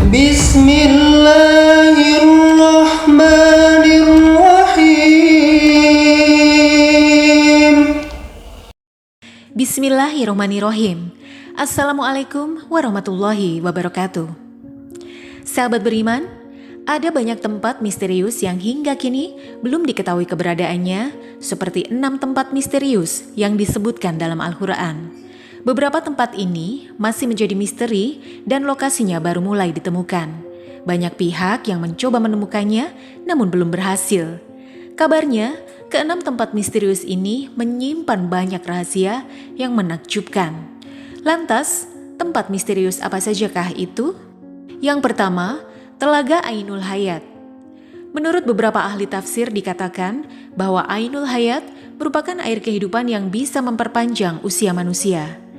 Bismillahirrahmanirrahim. Bismillahirrahmanirrahim. Assalamualaikum warahmatullahi wabarakatuh. Sahabat beriman, ada banyak tempat misterius yang hingga kini belum diketahui keberadaannya, seperti 6 tempat misterius yang disebutkan dalam Al-Quran. Beberapa tempat ini masih menjadi misteri dan lokasinya baru mulai ditemukan. Banyak pihak yang mencoba menemukannya namun belum berhasil. Kabarnya, ke-6 tempat misterius ini menyimpan banyak rahasia yang menakjubkan. Lantas, tempat misterius apa sajakah itu? Yang pertama, Telaga Ainul Hayat. Menurut beberapa ahli tafsir dikatakan bahwa Ainul Hayat merupakan air kehidupan yang bisa memperpanjang usia manusia.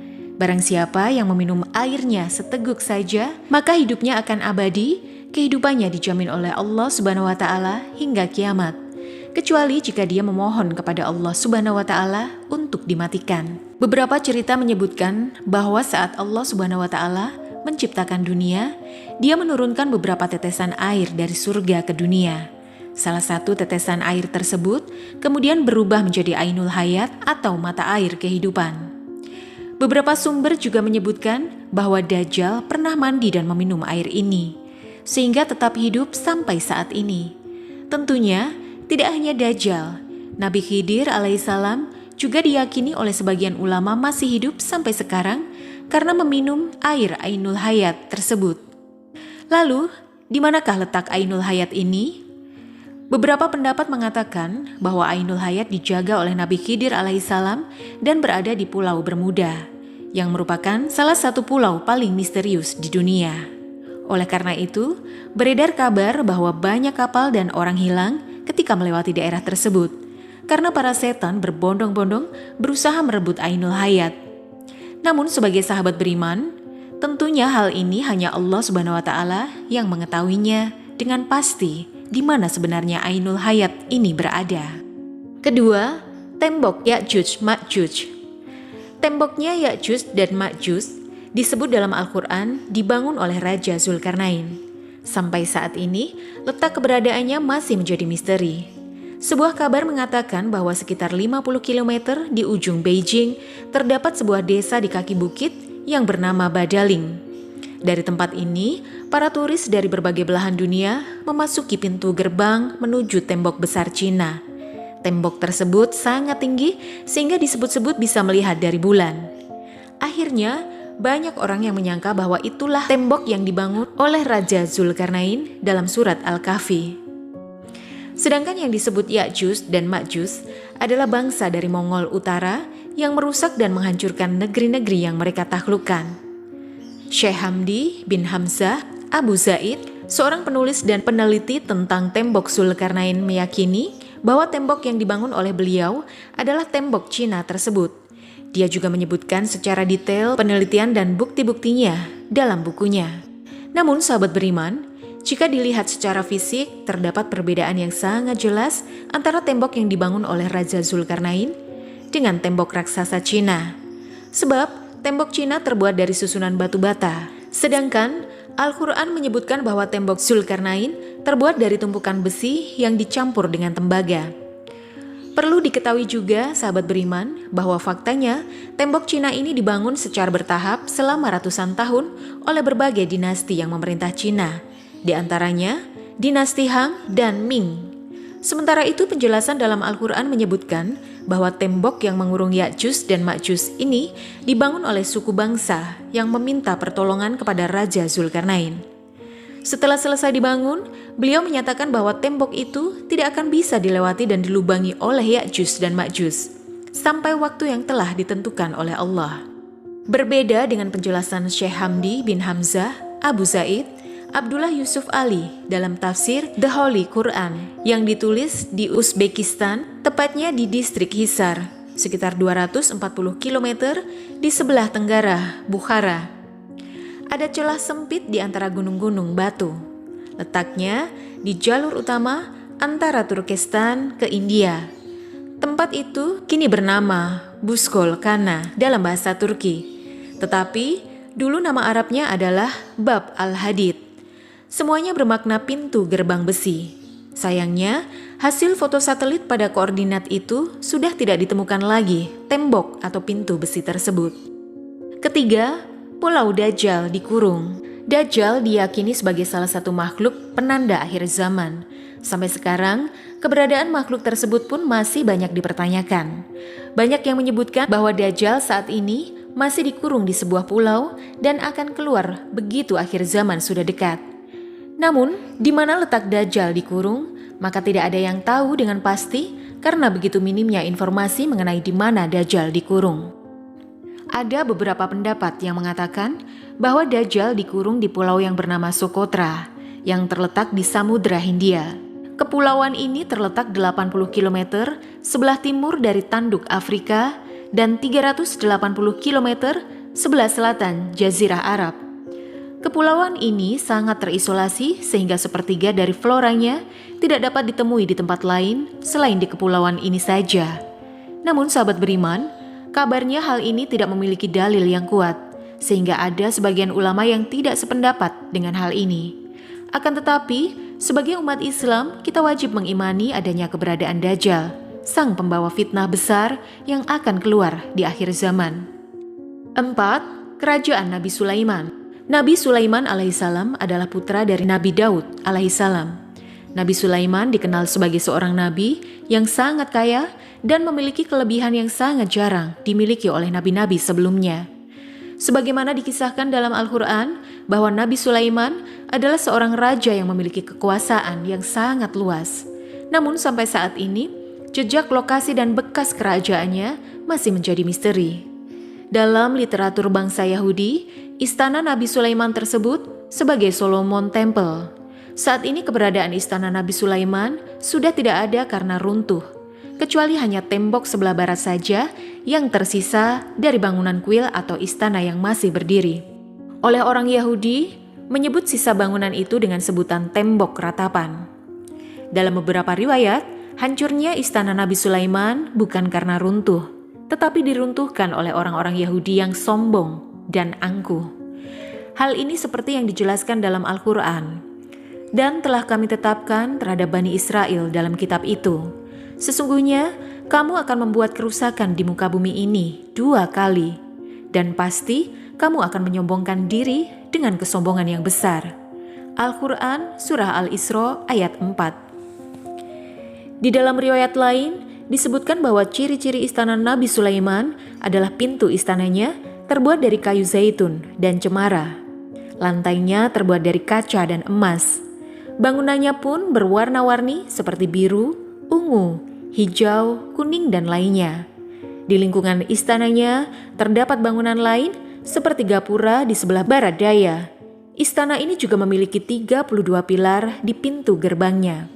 Barang siapa yang meminum airnya seteguk saja, maka hidupnya akan abadi, kehidupannya dijamin oleh Allah Subhanahu wa taala hingga kiamat. Kecuali jika dia memohon kepada Allah Subhanahu wa taala untuk dimatikan. Beberapa cerita menyebutkan bahwa saat Allah Subhanahu wa taala menciptakan dunia, dia menurunkan beberapa tetesan air dari surga ke dunia. Salah satu tetesan air tersebut kemudian berubah menjadi Ainul Hayat atau mata air kehidupan. Beberapa sumber juga menyebutkan bahwa Dajjal pernah mandi dan meminum air ini, sehingga tetap hidup sampai saat ini. Tentunya tidak hanya Dajjal, Nabi Khidir alaihissalam juga diyakini oleh sebagian ulama masih hidup sampai sekarang karena meminum air Ainul Hayat tersebut. Lalu, di manakah letak Ainul Hayat ini? Beberapa pendapat mengatakan bahwa Ainul Hayat dijaga oleh Nabi Khidir alaihissalam dan berada di Pulau Bermuda, yang merupakan salah satu pulau paling misterius di dunia. Oleh karena itu, beredar kabar bahwa banyak kapal dan orang hilang ketika melewati daerah tersebut, karena para setan berbondong-bondong berusaha merebut Ainul Hayat. Namun sebagai sahabat beriman, tentunya hal ini hanya Allah Subhanahu wa taala yang mengetahuinya dengan pasti di mana sebenarnya Ainul Hayat ini berada. Kedua, tembok Ya'juj Ma'juj. Temboknya Ya'juj dan Ma'juj disebut dalam Al-Quran dibangun oleh Raja Zulkarnain. Sampai saat ini, letak keberadaannya masih menjadi misteri. Sebuah kabar mengatakan bahwa sekitar 50 km di ujung Beijing terdapat sebuah desa di kaki bukit yang bernama Badaling. Dari tempat ini, para turis dari berbagai belahan dunia memasuki pintu gerbang menuju tembok besar Cina. Tembok tersebut sangat tinggi sehingga disebut-sebut bisa melihat dari bulan. Akhirnya, banyak orang yang menyangka bahwa itulah tembok yang dibangun oleh Raja Zulkarnain dalam surat Al-Kahfi. Sedangkan yang disebut Ya'juj dan Ma'juj adalah bangsa dari Mongol Utara yang merusak dan menghancurkan negeri-negeri yang mereka taklukkan. Syekh Hamdi bin Hamzah Abu Zaid, seorang penulis dan peneliti tentang tembok Zulkarnain, meyakini bahwa tembok yang dibangun oleh beliau adalah tembok Cina tersebut. Dia juga menyebutkan secara detail penelitian dan bukti-buktinya dalam bukunya. Namun sahabat beriman, jika dilihat secara fisik, terdapat perbedaan yang sangat jelas antara tembok yang dibangun oleh Raja Zulkarnain dengan tembok raksasa Cina. Sebab tembok Cina terbuat dari susunan batu bata, sedangkan Al-Quran menyebutkan bahwa tembok Zulkarnain terbuat dari tumpukan besi yang dicampur dengan tembaga. Perlu diketahui juga, sahabat beriman, bahwa faktanya tembok Cina ini dibangun secara bertahap selama ratusan tahun oleh berbagai dinasti yang memerintah Cina, di antaranya dinasti Han dan Ming. Sementara itu penjelasan dalam Al-Quran menyebutkan bahwa tembok yang mengurung Ya'juj dan Ma'juj ini dibangun oleh suku bangsa yang meminta pertolongan kepada Raja Zulkarnain. Setelah selesai dibangun, beliau menyatakan bahwa tembok itu tidak akan bisa dilewati dan dilubangi oleh Ya'juj dan Ma'juj sampai waktu yang telah ditentukan oleh Allah. Berbeda dengan penjelasan Syekh Hamdi bin Hamzah Abu Zaid, Abdullah Yusuf Ali dalam tafsir The Holy Quran yang ditulis di Uzbekistan, tepatnya di distrik Hisar, sekitar 240 km di sebelah tenggara Bukhara. Ada celah sempit di antara gunung-gunung batu. Letaknya di jalur utama antara Turkestan ke India. Tempat itu kini bernama Buzkol Kana dalam bahasa Turki. Tetapi dulu nama Arabnya adalah Bab al-Hadid. Semuanya bermakna pintu gerbang besi. Sayangnya, hasil foto satelit pada koordinat itu sudah tidak ditemukan lagi tembok atau pintu besi tersebut. Ketiga, Pulau Dajjal dikurung. Dajjal diyakini sebagai salah satu makhluk penanda akhir zaman. Sampai sekarang, keberadaan makhluk tersebut pun masih banyak dipertanyakan. Banyak yang menyebutkan bahwa Dajjal saat ini masih dikurung di sebuah pulau dan akan keluar begitu akhir zaman sudah dekat. Namun, di mana letak Dajjal dikurung, maka tidak ada yang tahu dengan pasti karena begitu minimnya informasi mengenai di mana Dajjal dikurung. Ada beberapa pendapat yang mengatakan bahwa Dajjal dikurung di pulau yang bernama Socotra, yang terletak di Samudra Hindia. Kepulauan ini terletak 80 km sebelah timur dari tanduk Afrika dan 380 km sebelah selatan Jazirah Arab. Kepulauan ini sangat terisolasi sehingga sepertiga dari floranya tidak dapat ditemui di tempat lain selain di kepulauan ini saja. Namun sahabat beriman, kabarnya hal ini tidak memiliki dalil yang kuat, sehingga ada sebagian ulama yang tidak sependapat dengan hal ini. Akan tetapi, sebagai umat Islam, kita wajib mengimani adanya keberadaan Dajjal, sang pembawa fitnah besar yang akan keluar di akhir zaman. 4. Kerajaan Nabi Sulaiman. Nabi Sulaiman alaihissalam adalah putra dari Nabi Daud alaihissalam. Nabi Sulaiman dikenal sebagai seorang nabi yang sangat kaya dan memiliki kelebihan yang sangat jarang dimiliki oleh nabi-nabi sebelumnya. Sebagaimana dikisahkan dalam Al-Quran bahwa Nabi Sulaiman adalah seorang raja yang memiliki kekuasaan yang sangat luas. Namun sampai saat ini, jejak lokasi dan bekas kerajaannya masih menjadi misteri. Dalam literatur bangsa Yahudi, istana Nabi Sulaiman tersebut sebagai Solomon Temple. Saat ini keberadaan istana Nabi Sulaiman sudah tidak ada karena runtuh, kecuali hanya tembok sebelah barat saja yang tersisa dari bangunan kuil atau istana yang masih berdiri. Oleh orang Yahudi, menyebut sisa bangunan itu dengan sebutan tembok ratapan. Dalam beberapa riwayat, hancurnya istana Nabi Sulaiman bukan karena runtuh, tetapi diruntuhkan oleh orang-orang Yahudi yang sombong dan angkuh. Hal ini seperti yang dijelaskan dalam Al-Quran. Dan telah kami tetapkan terhadap Bani Israel dalam kitab itu. Sesungguhnya kamu akan membuat kerusakan di muka bumi ini 2 kali. Dan pasti kamu akan menyombongkan diri dengan kesombongan yang besar. Al-Quran Surah Al-Isra ayat 4. Di dalam riwayat lain, disebutkan bahwa ciri-ciri istana Nabi Sulaiman adalah pintu istananya terbuat dari kayu zaitun dan cemara. Lantainya terbuat dari kaca dan emas. Bangunannya pun berwarna-warni seperti biru, ungu, hijau, kuning, dan lainnya. Di lingkungan istananya terdapat bangunan lain seperti gapura di sebelah barat daya. Istana ini juga memiliki 32 pilar di pintu gerbangnya.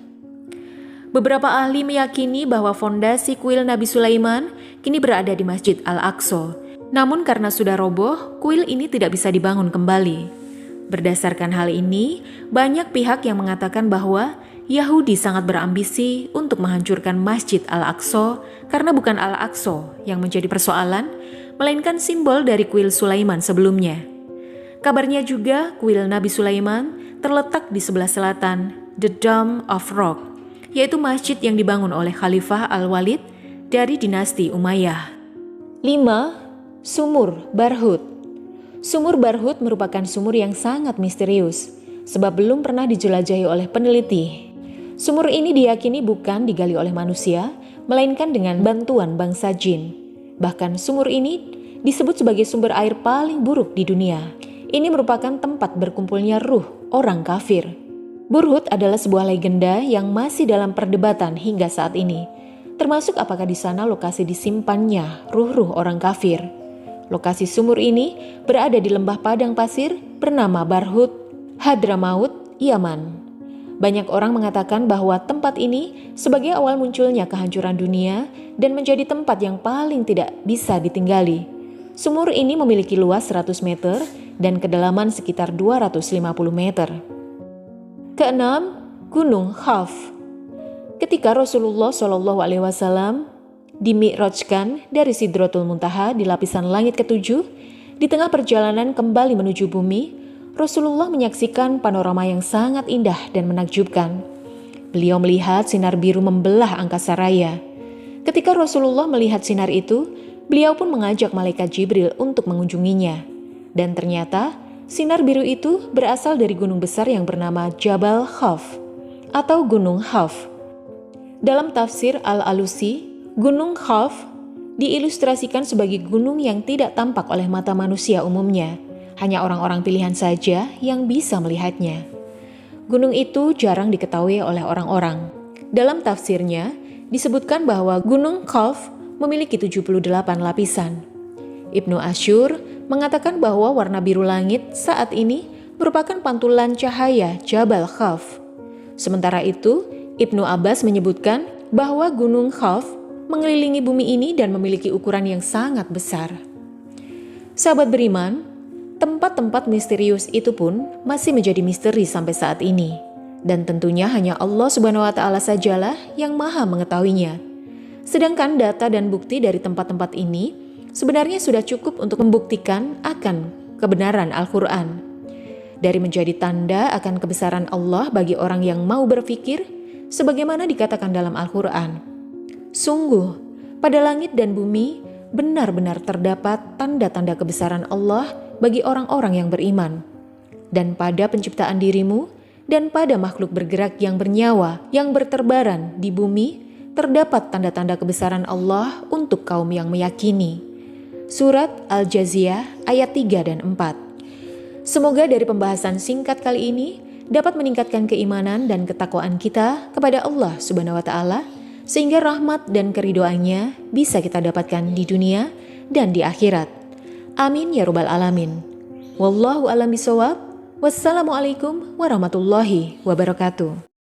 Beberapa ahli meyakini bahwa fondasi kuil Nabi Sulaiman kini berada di Masjid Al-Aqsa. Namun karena sudah roboh, kuil ini tidak bisa dibangun kembali. Berdasarkan hal ini, banyak pihak yang mengatakan bahwa Yahudi sangat berambisi untuk menghancurkan Masjid Al-Aqsa karena bukan Al-Aqsa yang menjadi persoalan, melainkan simbol dari kuil Sulaiman sebelumnya. Kabarnya juga kuil Nabi Sulaiman terletak di sebelah selatan The Dome of Rock, yaitu masjid yang dibangun oleh Khalifah Al-Walid dari dinasti Umayyah. 5. Sumur Barhut. Sumur Barhut merupakan sumur yang sangat misterius, sebab belum pernah dijelajahi oleh peneliti. Sumur ini diyakini bukan digali oleh manusia, melainkan dengan bantuan bangsa jin. Bahkan sumur ini disebut sebagai sumber air paling buruk di dunia. Ini merupakan tempat berkumpulnya ruh orang kafir. Burhut adalah sebuah legenda yang masih dalam perdebatan hingga saat ini, termasuk apakah di sana lokasi disimpannya ruh-ruh orang kafir. Lokasi sumur ini berada di lembah padang pasir bernama Barhut, Hadramaut, Yaman. Banyak orang mengatakan bahwa tempat ini sebagai awal munculnya kehancuran dunia dan menjadi tempat yang paling tidak bisa ditinggali. Sumur ini memiliki luas 100 meter dan kedalaman sekitar 250 meter. Keenam, Gunung Khaf. Ketika Rasulullah SAW dimi'rajkan dari Sidratul Muntaha di lapisan langit ketujuh, di tengah perjalanan kembali menuju bumi, Rasulullah menyaksikan panorama yang sangat indah dan menakjubkan. Beliau melihat sinar biru membelah angkasa raya. Ketika Rasulullah melihat sinar itu, beliau pun mengajak malaikat Jibril untuk mengunjunginya. Dan ternyata, sinar biru itu berasal dari gunung besar yang bernama Jabal Khaf atau Gunung Khaf. Dalam tafsir Al-Alusi, Gunung Khaf diilustrasikan sebagai gunung yang tidak tampak oleh mata manusia umumnya. Hanya orang-orang pilihan saja yang bisa melihatnya. Gunung itu jarang diketahui oleh orang-orang. Dalam tafsirnya, disebutkan bahwa Gunung Khaf memiliki 78 lapisan. Ibnu Asyur mengatakan bahwa warna biru langit saat ini merupakan pantulan cahaya Jabal Khaf. Sementara itu, Ibnu Abbas menyebutkan bahwa Gunung Khaf mengelilingi bumi ini dan memiliki ukuran yang sangat besar. Sahabat beriman, tempat-tempat misterius itu pun masih menjadi misteri sampai saat ini. Dan tentunya hanya Allah Subhanahu wa Ta'ala sajalah yang maha mengetahuinya. Sedangkan data dan bukti dari tempat-tempat ini sebenarnya sudah cukup untuk membuktikan akan kebenaran Al-Quran. Dari menjadi tanda akan kebesaran Allah bagi orang yang mau berpikir, sebagaimana dikatakan dalam Al-Quran. Sungguh, pada langit dan bumi benar-benar terdapat tanda-tanda kebesaran Allah bagi orang-orang yang beriman. Dan pada penciptaan dirimu dan pada makhluk bergerak yang bernyawa yang berterbaran di bumi terdapat tanda-tanda kebesaran Allah untuk kaum yang meyakini. Surat Al-Jaziyah ayat 3 dan 4. Semoga dari pembahasan singkat kali ini dapat meningkatkan keimanan dan ketakwaan kita kepada Allah Subhanahu wa Ta'ala, sehingga rahmat dan keridhoannya bisa kita dapatkan di dunia dan di akhirat. Amin ya rabbal alamin. Wallahu a'lam bishawab. Wassalamualaikum warahmatullahi wabarakatuh.